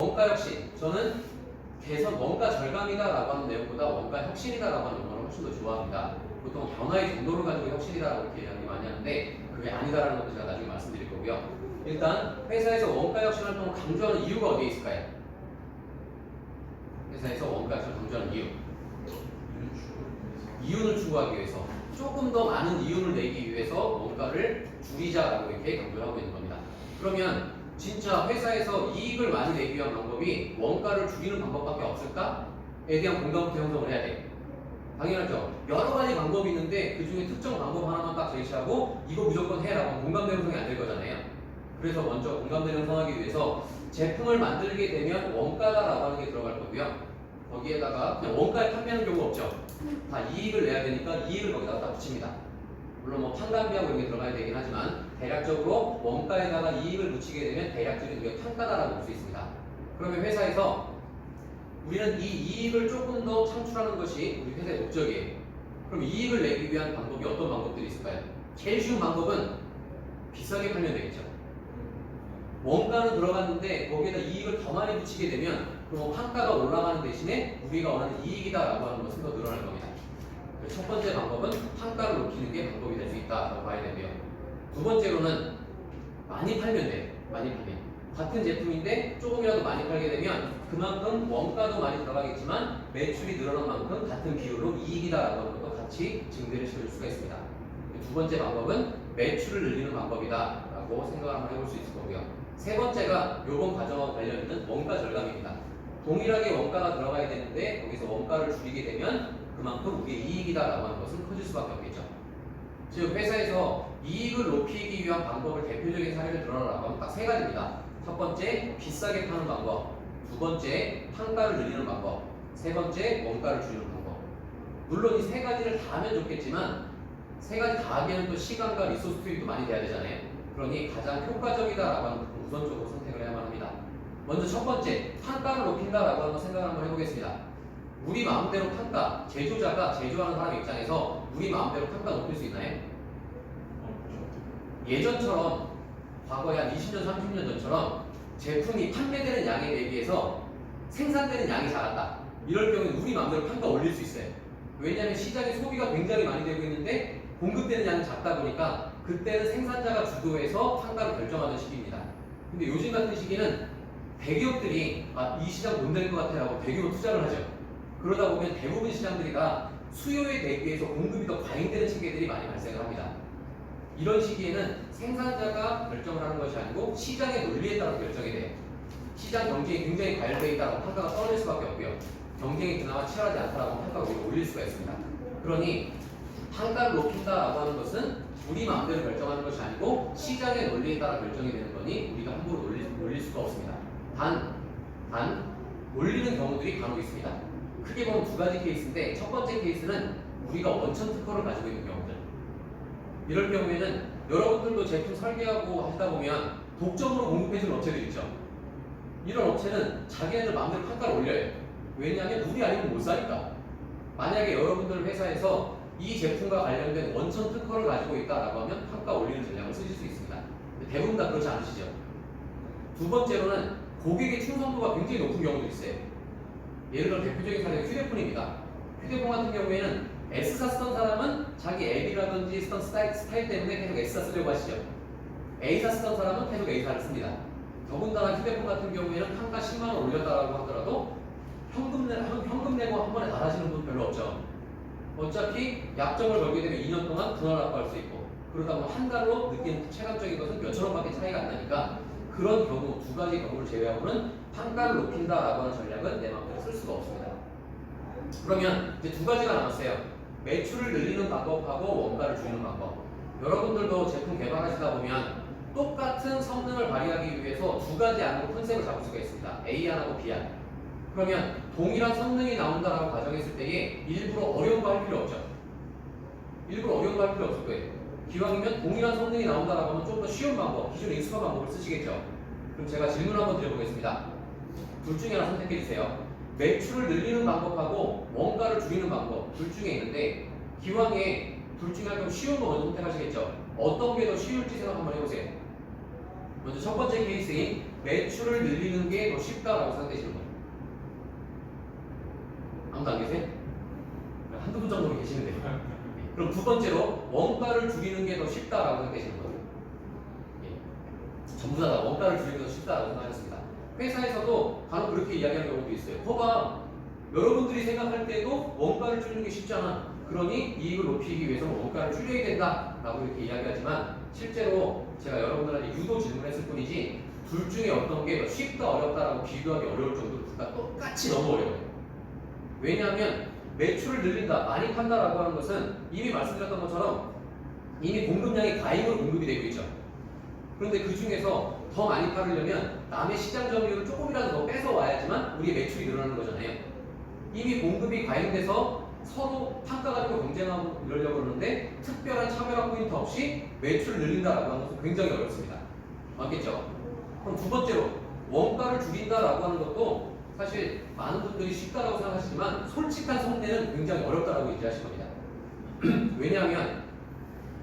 원가 혁신. 저는 개선 원가 절감이다라고 하는 내용보다 원가 혁신이다라고 하는 용어를 훨씬 더 좋아합니다. 보통 변화의 정도를 가지고 혁신이다라고 이렇게 이야기 많이 하는데 그게 아니다라는 것도 제가 나중에 말씀드릴 거고요. 일단 회사에서 원가 혁신 활동을 강조하는 이유가 어디에 있을까요? 회사에서 원가 혁신을 강조하는 이윤을 추구하기 위해서, 조금 더 많은 이윤을 내기 위해서 원가를 줄이자라고 이렇게 강조하고 있는 겁니다. 그러면 진짜 회사에서 이익을 많이 내기 위한 방법이 원가를 줄이는 방법밖에 없을까?에 대한 공감부터 형성을 해야 돼요. 당연하죠. 여러 가지 방법이 있는데 그 중에 특정 방법 하나만 딱 제시하고 이거 무조건 해라고 공감대 형성이 안 될 거잖아요. 그래서 먼저 공감대 형성하기 위해서 제품을 만들게 되면 원가다라고 하는 게 들어갈 거고요. 거기에다가 그냥 원가에 판매하는 경우 없죠. 다 이익을 내야 되니까 이익을 거기다가 딱 붙입니다. 물론 뭐 판관비하고 이런 게 들어가야 되긴 하지만 대략적으로 원가에다가 이익을 붙이게 되면 대략적인 우리가 판가다라고 볼 수 있습니다. 그러면 회사에서 우리는 이 이익을 조금 더 창출하는 것이 우리 회사의 목적이에요. 그럼 이익을 내기 위한 방법이 어떤 방법들이 있을까요? 제일 쉬운 방법은 비싸게 팔면 되겠죠. 원가는 들어갔는데 거기에다 이익을 더 많이 붙이게 되면 그럼 판가가 올라가는 대신에 우리가 원하는 이익이다라고 하는 것은 더 늘어날 겁니다. 첫 번째 방법은 판가를 높이는 게 방법이 될 수 있다라고 봐야 되고요. 두 번째로는 많이 팔면 돼요. 많이 팔면. 같은 제품인데 조금이라도 많이 팔게 되면 그만큼 원가도 많이 들어가겠지만 매출이 늘어난 만큼 같은 비율로 이익이다라고 하는 것도 같이 증대를 시켜줄 수가 있습니다. 두 번째 방법은 매출을 늘리는 방법이다라고 생각을 한번 해볼 수 있을 거고요. 세 번째가 요번 과정하고 관련 있는 원가 절감입니다. 동일하게 원가가 들어가야 되는데 거기서 원가를 줄이게 되면 그만큼 우리의 이익이다라고 하는 것은 커질 수밖에 없겠죠. 즉 회사에서 이익을 높이기 위한 방법을 대표적인 사례를 들어라라고 하면 딱 세 가지입니다. 첫 번째, 비싸게 파는 방법. 두 번째, 판가를 늘리는 방법. 세 번째, 원가를 줄이는 방법. 물론 이 세 가지를 다 하면 좋겠지만 세 가지 다 하기에는 또 시간과 리소스 투입도 많이 돼야 되잖아요. 그러니 가장 효과적이다라고 하는 것을 우선적으로 선택을 해야만 합니다. 먼저 첫 번째, 판가를 높인다라고 하는 생각을 한번 해보겠습니다. 우리 마음대로 판가, 제조자가 제조하는 사람 입장에서 우리 마음대로 판가 높일 수 있나요? 예전처럼 과거에 한 20년, 30년 전처럼 제품이 판매되는 양에 대비해서 생산되는 양이 작았다. 이럴 경우는 우리 마음대로 판가 올릴 수 있어요. 왜냐하면 시장에 소비가 굉장히 많이 되고 있는데 공급되는 양이 작다 보니까 그때는 생산자가 주도해서 판가를 결정하는 시기입니다. 근데 요즘 같은 시기는 대기업들이 이 시장 못 낼 것 같아 라고 대규모 투자를 하죠. 그러다 보면 대부분 시장들이 다 수요에 대비해서 공급이 더 과잉되는 체계들이 많이 발생을 합니다. 이런 시기에는 생산자가 결정을 하는 것이 아니고 시장의 논리에 따라 결정이 돼요. 시장 경쟁이 굉장히 과열되어 있다고 판가가 떨어질 수밖에 없고요. 경쟁이 그나마 치열하지 않다라고 판가가 오히려 올릴 수가 있습니다. 그러니 판가를 높인다라고 하는 것은 우리 마음대로 결정하는 것이 아니고 시장의 논리에 따라 결정이 되는 거니 우리가 함부로 올릴 수가 없습니다. 단 올리는 경우들이 간혹 있습니다. 크게 보면 두 가지 케이스인데 첫 번째 케이스는 우리가 원천 특허를 가지고 있는 경우들. 이럴 경우에는 여러분들도 제품 설계하고 하시다 보면 독점으로 공급해주는 업체들 있죠. 이런 업체는 자기네들 마음대로 판가를 올려요. 왜냐하면 우리 아니면 못 사니까. 만약에 여러분들 회사에서 이 제품과 관련된 원천 특허를 가지고 있다라고 하면 판가 올리는 전략을 쓰실 수 있습니다. 대부분 다 그렇지 않으시죠. 두 번째로는 고객의 충성도가 굉장히 높은 경우도 있어요. 예를 들어 대표적인 사례가 휴대폰입니다. 휴대폰 같은 경우에는 S사 쓰던 사람은 자기 앱이라든지 쓰던 스타일 때문에 계속 S사 쓰려고 하시죠. A사 쓰던 사람은 계속 A사를 씁니다. 더군다나 휴대폰 같은 경우에는 판가 10만원 올렸다라고 하더라도 현금 내고 한 번에 다 하시는 분 별로 없죠. 어차피 약정을 걸게 되면 2년 동안 분할납부 할 수 있고 그러다 보면 한 달로 느끼는 체감적인 것은 몇천 원밖에 차이가 안 나니까 그런 경우 두 가지 경우를 제외하고는 판가를 높인다라고 하는 전략은 내 마음대로 쓸 수가 없습니다. 그러면 이제 두 가지가 남았어요. 매출을 늘리는 방법하고 원가를 줄이는 방법. 여러분들도 제품 개발하시다 보면 똑같은 성능을 발휘하기 위해서 두 가지 안으로 컨셉을 잡을 수가 있습니다. A 안하고 B안. 그러면 동일한 성능이 나온다라고 가정했을 때에 일부러 어려운 거 할 필요 없죠. 일부러 어려운 거 할 필요 없을 거예요. 기왕이면 동일한 성능이 나온다라고 하면 좀 더 쉬운 방법, 기존에 익숙한 방법을 쓰시겠죠. 그럼 제가 질문 한번 드려보겠습니다. 둘 중에 하나 선택해 주세요. 매출을 늘리는 방법하고 원가를 줄이는 방법 둘 중에 있는데 기왕에 둘 중에 좀 쉬운 거 먼저 선택하시겠죠. 어떤 게 더 쉬울지 생각 한번 해보세요. 먼저 첫 번째 케이스인 매출을 늘리는 게 더 쉽다라고 생각되시는 거예요. 아무도 안 계세요? 한두 분 정도 계시면 돼요. 그럼 두 번째로 원가를 줄이는 게 더 쉽다라고 생각되시는 거예요. 전부 다 원가를 줄이는 게 더 쉽다라고 생각하셨습니다. 회사에서도 간혹 그렇게 이야기하는 경우도 있어요. 거봐, 여러분들이 생각할 때도 원가를 줄이는 게 쉽잖아. 그러니 이익을 높이기 위해서는 원가를 줄여야 된다라고 이렇게 이야기하지만 실제로 제가 여러분들한테 유도 질문했을 뿐이지 둘 중에 어떤 게 더 쉽다 어렵다라고 비교하기 어려울 정도로 둘 다 똑같이 너무 어려워요. 왜냐하면 매출을 늘린다, 많이 판다라고 하는 것은 이미 말씀드렸던 것처럼 이미 공급량이 과잉으로 공급이 되고 있죠. 그런데 그 중에서 더 많이 팔으려면 남의 시장 점유율을 조금이라도 더 뺏어 와야지만 우리의 매출이 늘어나는 거잖아요. 이미 공급이 과잉돼서 서로 판가 가지고 경쟁하고 이러려고 그러는데 특별한 차별화 포인트 없이 매출을 늘린다라고 하는 것은 굉장히 어렵습니다. 맞겠죠? 그럼 두 번째로 원가를 줄인다라고 하는 것도 사실 많은 분들이 쉽다라고 생각하시지만 솔직한 속내는 굉장히 어렵다라고 인지하실 겁니다. 왜냐하면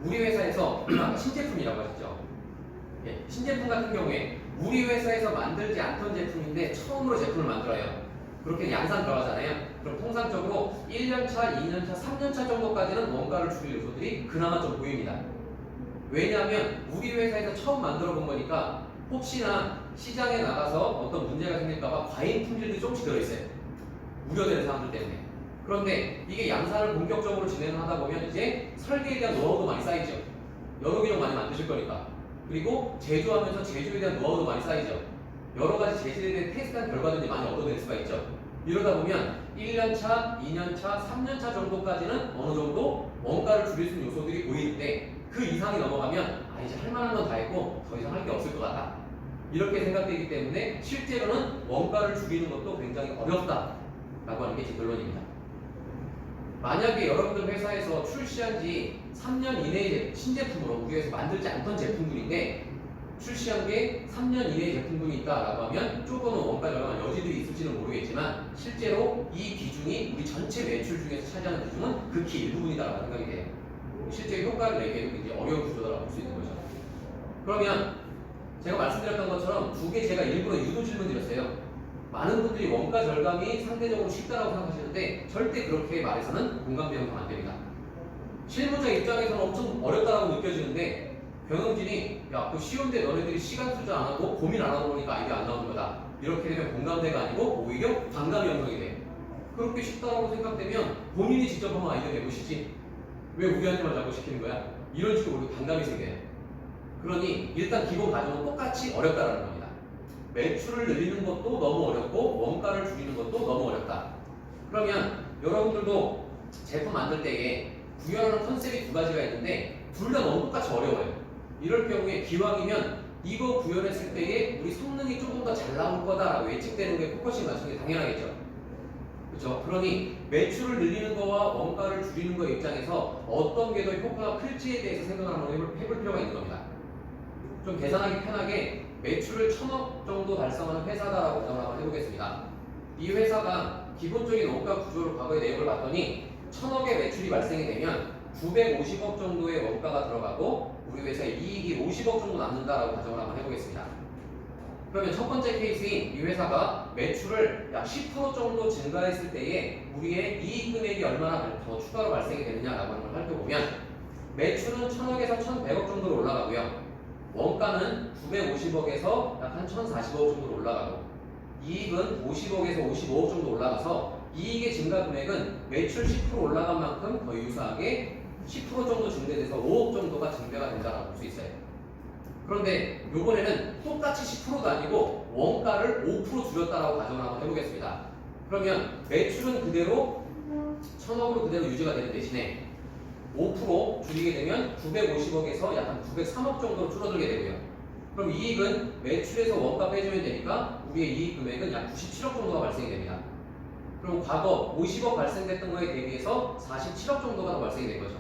우리 회사에서 신제품이라고 하셨죠. 예, 신제품 같은 경우에 우리 회사에서 만들지 않던 제품인데 처음으로 제품을 만들어요. 그렇게 양산 들어가잖아요. 그럼 통상적으로 1년차, 2년차, 3년차 정도까지는 원가를 줄일 요소들이 그나마 좀 보입니다. 왜냐하면 우리 회사에서 처음 만들어 본 거니까 혹시나 시장에 나가서 어떤 문제가 생길까봐 과잉 품질들이 조금씩 들어있어요. 우려되는 사람들 때문에. 그런데 이게 양산을 본격적으로 진행을 하다 보면 이제 설계에 대한 노하우도 많이 쌓이죠. 여러 개종 많이 만드실 거니까. 그리고 제조하면서 제조에 대한 노하우도 많이 쌓이죠. 여러 가지 재질에 대해 테스트한 결과들이 많이 얻어낼 수가 있죠. 이러다 보면 1년차, 2년차, 3년차 정도까지는 어느 정도 원가를 줄일 수 있는 요소들이 보이는데 그 이상이 넘어가면 이제 할 만한 건 다 했고 더 이상 할 게 없을 것 같다. 이렇게 생각되기 때문에 실제로는 원가를 줄이는 것도 굉장히 어렵다라고 하는 게 제 결론입니다. 만약에 여러분들 회사에서 출시한 지 3년 이내의 신제품으로 우리 회사에서 만들지 않던 제품들인데 출시한 게 3년 이내의 제품군이 있다라고 하면 조금은 원가 절감한 여지들이 있을지는 모르겠지만 실제로 이 비중이 우리 전체 매출 중에서 차지하는 비중은 극히 일부분이다라고 생각이 돼요. 실제 효과를 내기에도 굉장히 어려운 구조다라고 볼 수 있는 거죠. 그러면 제가 말씀드렸던 것처럼 두 개 제가 일부러 유도 질문 드렸어요. 많은 분들이 원가 절감이 상대적으로 쉽다라고 생각하시는데 절대 그렇게 말해서는 공감대 형성 안 됩니다. 실무자 입장에서는 엄청 어렵다라고 느껴지는데 경영진이 야, 그 쉬운데 너네들이 시간 투자 안 하고 고민 안 하고 보니까 아이디어 안 나오는 거다. 이렇게 되면 공감대가 아니고 오히려 반감이 형성이 돼. 그렇게 쉽다라고 생각되면 본인이 직접 한번 아이디어 내보시지. 왜 우리한테만 자꾸 시키는 거야? 이런 식으로 우리 반감이 생겨요. 그러니 일단 기본 가정은 똑같이 어렵다라는 겁니다. 매출을 늘리는 것도 너무 어렵고 원가를 줄이는 것도 너무 어렵다. 그러면 여러분들도 제품 만들 때에 구현하는 컨셉이 두 가지가 있는데 둘 다 너무 똑같이 어려워요. 이럴 경우에 기왕이면 이거 구현했을 때에 우리 성능이 조금 더 잘 나올 거다라고 예측되는 게 포커싱 맞추는 게 당연하겠죠. 그렇죠? 그러니 매출을 늘리는 거와 원가를 줄이는 거 입장에서 어떤 게 더 효과가 클지에 대해서 생각을 한번 해볼 필요가 있는 겁니다. 좀 계산하기 편하게 매출을 1000억 정도 달성하는 회사다라고 가정을 한번 해보겠습니다. 이 회사가 기본적인 원가 구조를 과거의 내용을 봤더니 1000억의 매출이 발생이 되면 950억 정도의 원가가 들어가고 우리 회사의 이익이 50억 정도 남는다라고 가정을 한번 해보겠습니다. 그러면 첫 번째 케이스인 이 회사가 매출을 약 10% 정도 증가했을 때에 우리의 이익 금액이 얼마나 더 추가로 발생이 되느냐라고 하는 걸 살펴보면 매출은 1000억에서 1100억 정도로 올라가고요. 원가는 950억에서 약 한 1040억 정도로 올라가고 이익은 50억에서 55억 정도 올라가서 이익의 증가 금액은 매출 10% 올라간 만큼 거의 유사하게 10% 정도 증대돼서 5억 정도가 증대가 된다고 볼 수 있어요. 그런데 이번에는 똑같이 10%도 아니고 원가를 5% 줄였다라고 가정을 한번 해보겠습니다. 그러면 매출은 그대로 1000억으로 그대로 유지가 되는 대신에 5% 줄이게 되면 950억에서 약 한 903억 정도로 줄어들게 되고요. 그럼 이익은 매출에서 원가 빼주면 되니까 우리의 이익 금액은 약 97억 정도가 발생이 됩니다. 그럼 과거 50억 발생됐던 거에 대비해서 47억 정도가 더 발생이 된 거죠.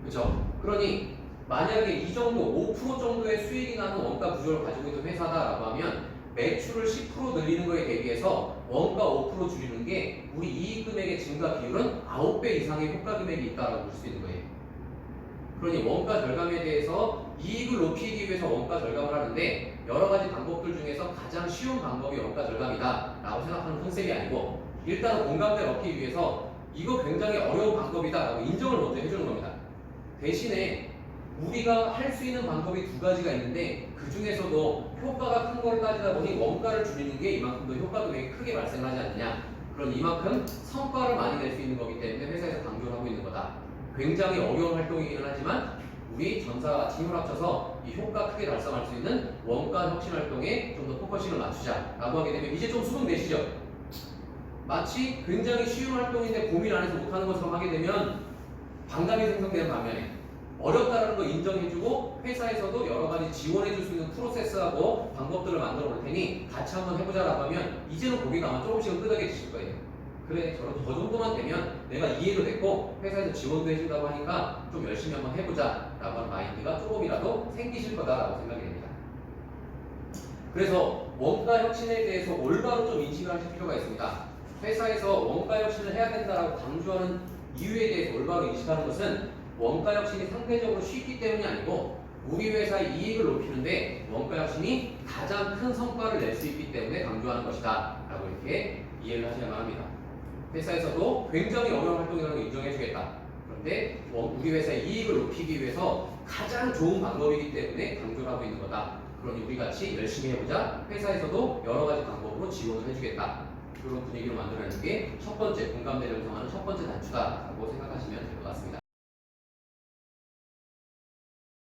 그렇죠? 그러니 만약에 이 정도 5% 정도의 수익이 나는 원가 구조를 가지고 있는 회사다라고 하면 매출을 10% 늘리는 거에 대비해서 원가 5% 줄이는 게 우리 이익 금액의 증가 비율은 9배 이상의 효과 금액이 있다라고 볼 수 있는 거예요. 그러니 원가 절감에 대해서 이익을 높이기 위해서 원가 절감을 하는데 여러 가지 방법들 중에서 가장 쉬운 방법이 원가 절감이다 라고 생각하는 컨셉이 아니고 일단 공감대를 얻기 위해서 이거 굉장히 어려운 방법이다 라고 인정을 먼저 해주는 겁니다. 대신에 우리가 할 수 있는 방법이 두 가지가 있는데 그 중에서도 효과가 큰 걸 따지다 보니 원가를 줄이는 게 이만큼 더 효과도 되게 크게 발생하지 않느냐. 그런 이만큼 성과를 많이 낼 수 있는 거기 때문에 회사에서 강조를 하고 있는 거다. 굉장히 어려운 활동이기는 하지만 우리 전사와 같이 힘을 합쳐서 이 효과 크게 달성할 수 있는 원가 혁신 활동에 좀 더 포커싱을 맞추자라고 하게 되면 이제 좀 수긍되시죠? 마치 굉장히 쉬운 활동인데 고민 안 해서 못하는 것처럼 하게 되면 반감이 생성되는 반면에 어렵다는 거 인정해주고 회사에서도 여러 가지 지원해줄 수 있는 프로세스하고 방법들을 만들어 볼 테니 같이 한번 해보자라고 하면 이제는 고개가 아마 조금씩은 끄덕여지실 거예요. 그래, 저 정도만 되면 내가 이해도 됐고 회사에서 지원도 해준다고 하니까 좀 열심히 한번 해보자라고 하는 마인드가 조금이라도 생기실 거다라고 생각이 됩니다. 그래서 원가 혁신에 대해서 올바로 좀 인식을 하실 필요가 있습니다. 회사에서 원가 혁신을 해야 된다라고 강조하는 이유에 대해서 올바로 인식하는 것은 원가 혁신이 상대적으로 쉽기 때문이 아니고 우리 회사의 이익을 높이는데 원가 혁신이 가장 큰 성과를 낼 수 있기 때문에 강조하는 것이다 라고 이렇게 이해를 하셔야만 합니다. 회사에서도 굉장히 어려운 활동이라는 걸 인정해 주겠다. 그런데 우리 회사의 이익을 높이기 위해서 가장 좋은 방법이기 때문에 강조를 하고 있는 거다. 그러니 우리 같이 열심히 해보자. 회사에서도 여러 가지 방법으로 지원을 해주겠다. 이런 분위기를 만들어내는 게 첫 번째 공감대를 형성하는 첫 번째 단추다라고 생각하시면 될 것 같습니다.